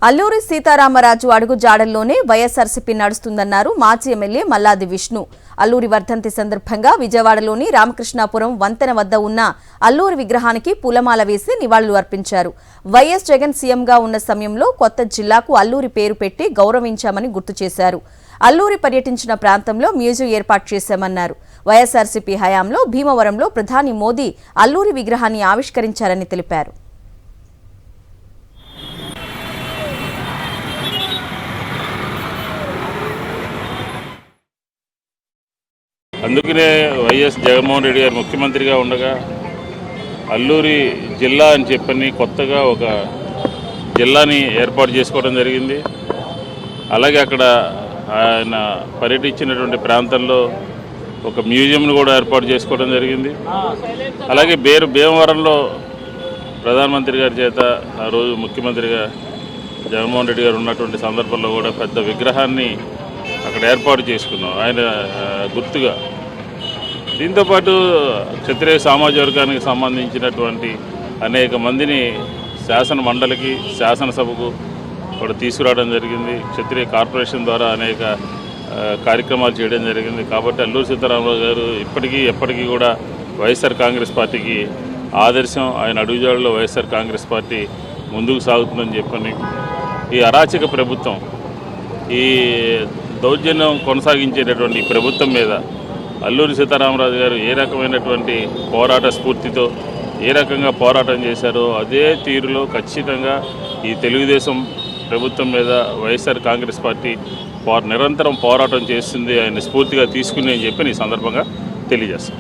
అల్లూరి సీతారామరాజు అడుగు జాడల్లోనే వైఎస్ఆర్సీపీ నడుస్తుందన్నారు మాజీ ఎమ్మెల్యే మల్లాది విష్ణు. అల్లూరి వర్ధంతి సందర్భంగా విజయవాడలోని రామకృష్ణాపురం వంతెన వద్ద ఉన్న అల్లూరి విగ్రహానికి పూలమాల వేసి నివాళులు అర్పించారు. వైఎస్ జగన్ సీఎంగా ఉన్న సమయంలో కొత్త జిల్లాకు అల్లూరి పేరు పెట్టి గౌరవించామని గుర్తు చేశారు. అల్లూరి పర్యటించిన ప్రాంతంలో మ్యూజియం ఏర్పాటు చేశామన్నారు. వైఎస్ఆర్సీపీ హయాంలో భీమవరంలో ప్రధాని మోదీ అల్లూరి విగ్రహాన్ని ఆవిష్కరించారని తెలిపారు. అందుకనే వైఎస్ జగన్మోహన్ రెడ్డి గారు ముఖ్యమంత్రిగా ఉండగా అల్లూరి జిల్లా అని చెప్పని కొత్తగా ఒక జిల్లాని ఏర్పాటు చేసుకోవడం జరిగింది. అలాగే అక్కడ ఆయన పర్యటించినటువంటి ప్రాంతంలో ఒక మ్యూజియంను కూడా ఏర్పాటు చేసుకోవడం జరిగింది. అలాగే భీమవరంలో ప్రధానమంత్రి గారి చేత ఆ రోజు ముఖ్యమంత్రిగా జగన్మోహన్ రెడ్డి గారు ఉన్నటువంటి సందర్భంలో కూడా పెద్ద విగ్రహాన్ని అక్కడ ఏర్పాటు చేసుకున్నాం ఆయన గుర్తుగా. దీంతోపాటు క్షత్రియ సామాజిక వర్గానికి సంబంధించినటువంటి అనేక మందిని శాసన మండలికి శాసనసభకు కూడా తీసుకురావడం జరిగింది. క్షత్రియ కార్పొరేషన్ ద్వారా అనేక కార్యక్రమాలు చేయడం జరిగింది. కాబట్టి అల్లూరి సీతారామరాజు గారు ఎప్పటికీ కూడా వైఎస్ఆర్ కాంగ్రెస్ పార్టీకి ఆదర్శం. ఆయన అడుగుజాడలో వైఎస్ఆర్ కాంగ్రెస్ పార్టీ ముందుకు సాగుతుందని చెప్పని ఈ అరాచక ప్రభుత్వం, ఈ దౌర్జన్యం కొనసాగించేటటువంటి ప్రభుత్వం మీద అల్లూరి సీతారామరాజు గారు ఏ రకమైనటువంటి పోరాట స్ఫూర్తితో ఏ రకంగా పోరాటం చేశారో అదే తీరులో ఖచ్చితంగా ఈ తెలుగుదేశం ప్రభుత్వం మీద వైఎస్ఆర్ కాంగ్రెస్ పార్టీ నిరంతరం పోరాటం చేస్తుంది. ఆయన స్ఫూర్తిగా తీసుకుని అని చెప్పి ఈ సందర్భంగా తెలియజేస్తాం.